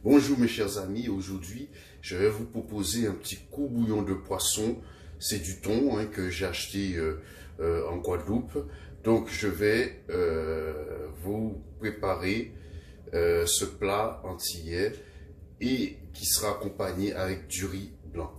Bonjour mes chers amis, aujourd'hui je vais vous proposer un petit coup bouillon de poisson. C'est du thon que j'ai acheté en Guadeloupe. Donc je vais vous préparer ce plat antillais et qui sera accompagné avec du riz blanc.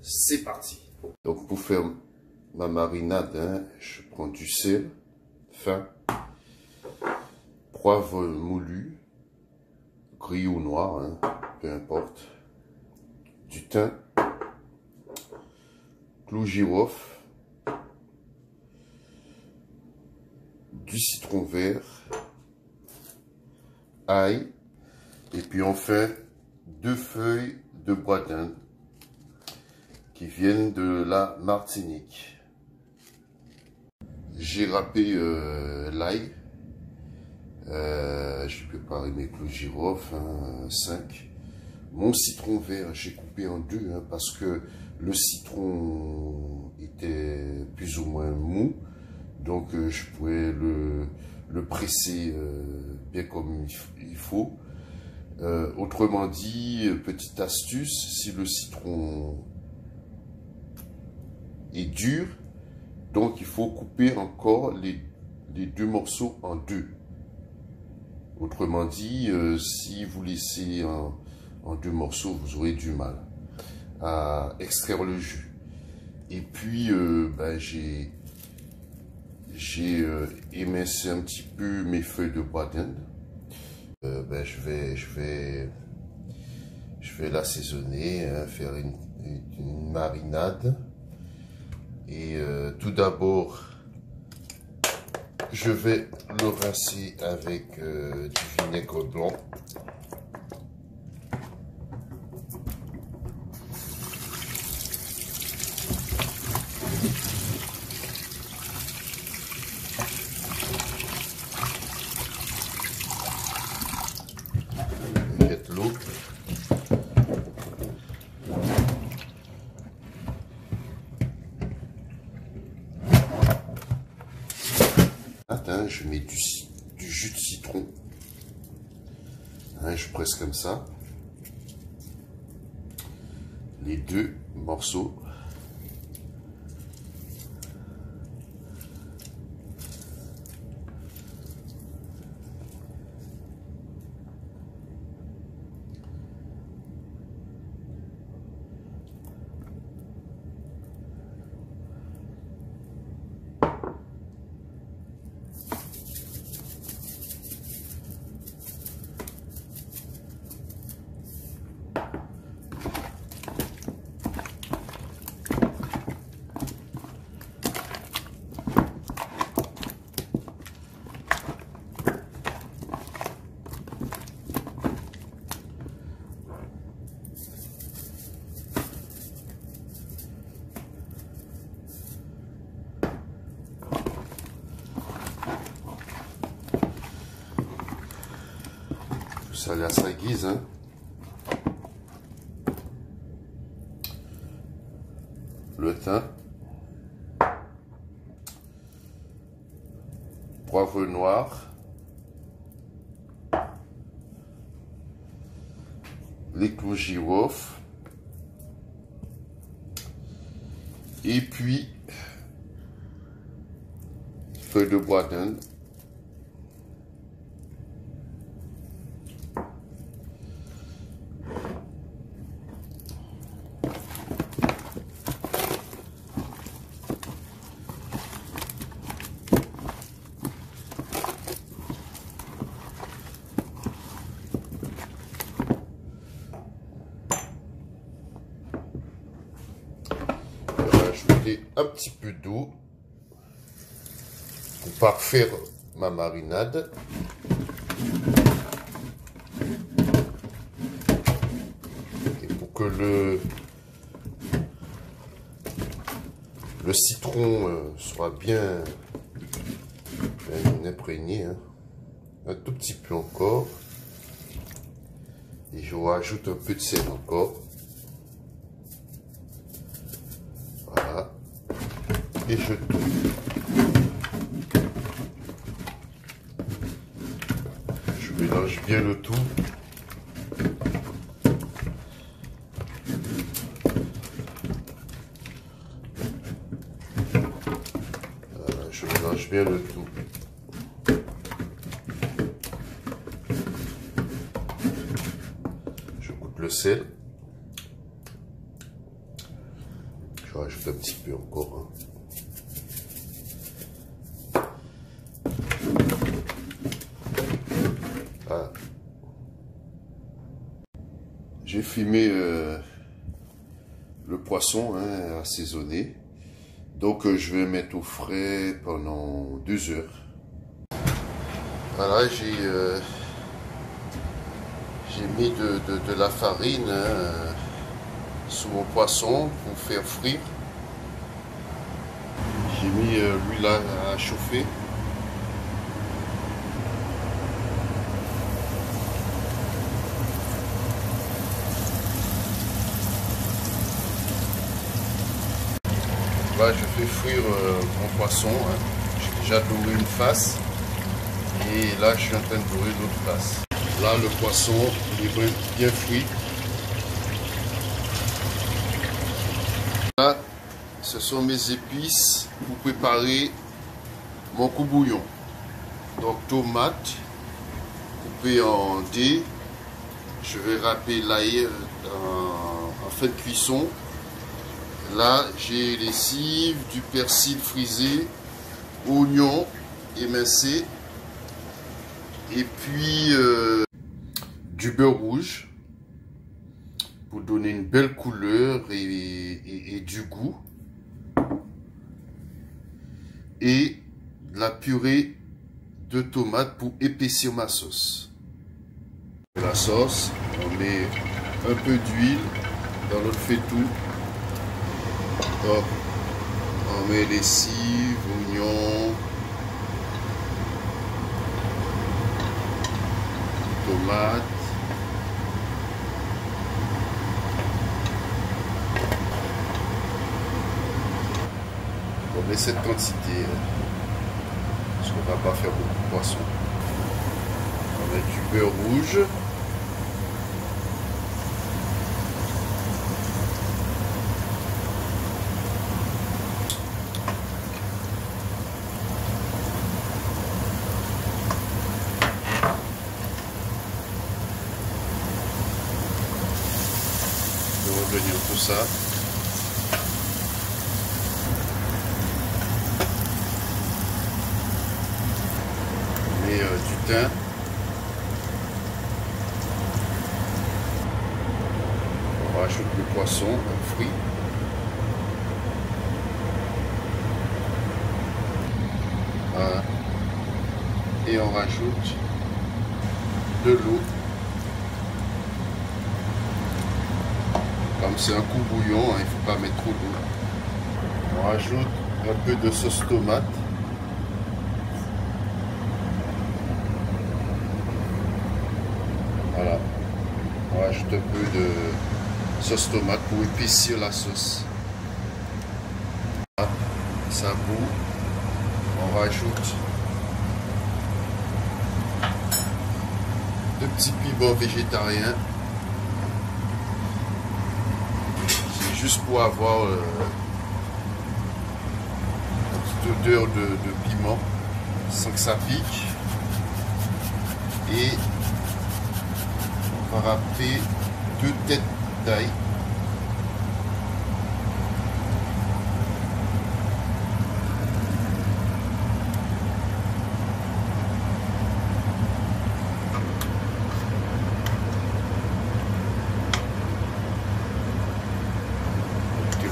C'est parti. Donc pour faire ma marinade, je prends du sel fin, poivre moulu, gris ou noir, peu importe, du thym, clou girofle, du citron vert, ail, et puis enfin 2 feuilles de bois d'Inde qui viennent de la Martinique. J'ai râpé l'ail, j'ai préparé mes clous girofle, 5. Mon citron vert, j'ai coupé en 2 parce que le citron était plus ou moins mou. Donc je pouvais le presser bien comme il faut. Autrement dit, petite astuce, si le citron est dur, donc il faut couper encore les 2 morceaux en 2. Autrement dit, si vous laissez en 2 morceaux, vous aurez du mal à extraire le jus. Et puis, j'ai émincé un petit peu mes feuilles de bois d'Inde. Je vais l'assaisonner, faire une marinade. Et tout d'abord, je vais le rincer avec du vinaigre blanc. Mettre l'eau. Je mets du jus de citron. Je presse comme ça. Les 2 morceaux. Ça à sa guise, Le thym, poivre noir, les clous girofle, et puis feuille de bois d'Inde. Un petit peu d'eau pour parfaire ma marinade. Et pour que le citron soit bien imprégné, un tout petit peu encore. Et je rajoute un peu de sel encore. Voilà. Et je tourne. mélange bien le tout. Voilà, je mélange bien le tout. Je goûte le sel. Je rajoute un petit peu encore. Ah. J'ai fumé le poisson assaisonné. Donc je vais mettre au frais pendant 2 heures. Voilà, j'ai mis de la farine sous mon poisson pour faire frire. J'ai mis l'huile à chauffer. Là, je fais frire mon poisson. J'ai déjà doré une face. Et là, je suis en train de dorer l'autre face. Là, le poisson, il est bien frit. Là, ce sont mes épices pour préparer mon coubouillon. Donc, tomates coupées en dés. Je vais râper l'ail en fin de cuisson. Là, j'ai les cives, du persil frisé, oignons émincés, et puis du beurre rouge pour donner une belle couleur et du goût. Et de la purée de tomates pour épaissir ma sauce. La sauce, on met un peu d'huile dans notre faitout. Donc, on met les cives, oignons, tomates, on met cette quantité, parce qu'on ne va pas faire beaucoup de poisson. On met du beurre rouge. Revenir tout ça. On met du thym. On rajoute le poisson, un fruit. Voilà. Et on rajoute de l'eau. Comme c'est un coup bouillon, il ne faut pas mettre trop d'eau. On rajoute un peu de sauce tomate. Voilà. On rajoute un peu de sauce tomate pour épaissir la sauce. Ça bout. On rajoute de petits piments végétariens. Juste pour avoir une petite odeur de piment sans que ça pique. Et on va râper 2 têtes d'ail.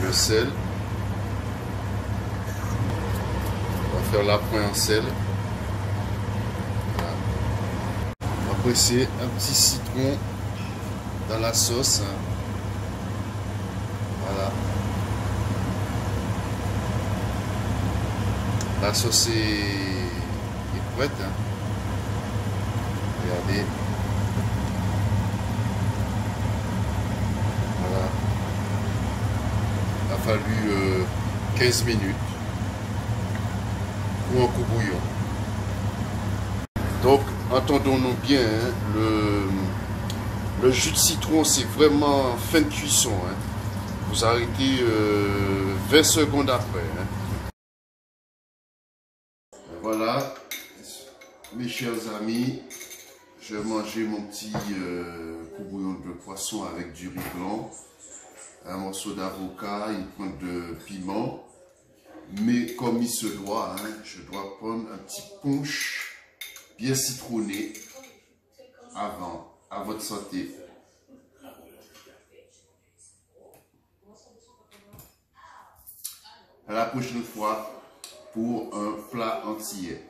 Le sel. On va faire l'appoint en sel. Voilà. On va presser un petit citron dans la sauce. Voilà. La sauce est prête. Regardez. Voilà. Il a fallu 15 minutes pour un coup bouillon. Donc, entendons-nous bien, hein, le jus de citron, c'est vraiment fin de cuisson. Hein. Vous arrêtez 20 secondes après. Hein. Voilà, mes chers amis, je vais manger mon petit bouillon de poisson avec du riz blanc, un morceau d'avocat, une pointe de piment. Mais comme il se doit, hein, je dois prendre un petit punch bien citronné avant, à votre santé. À la prochaine fois pour un plat entier.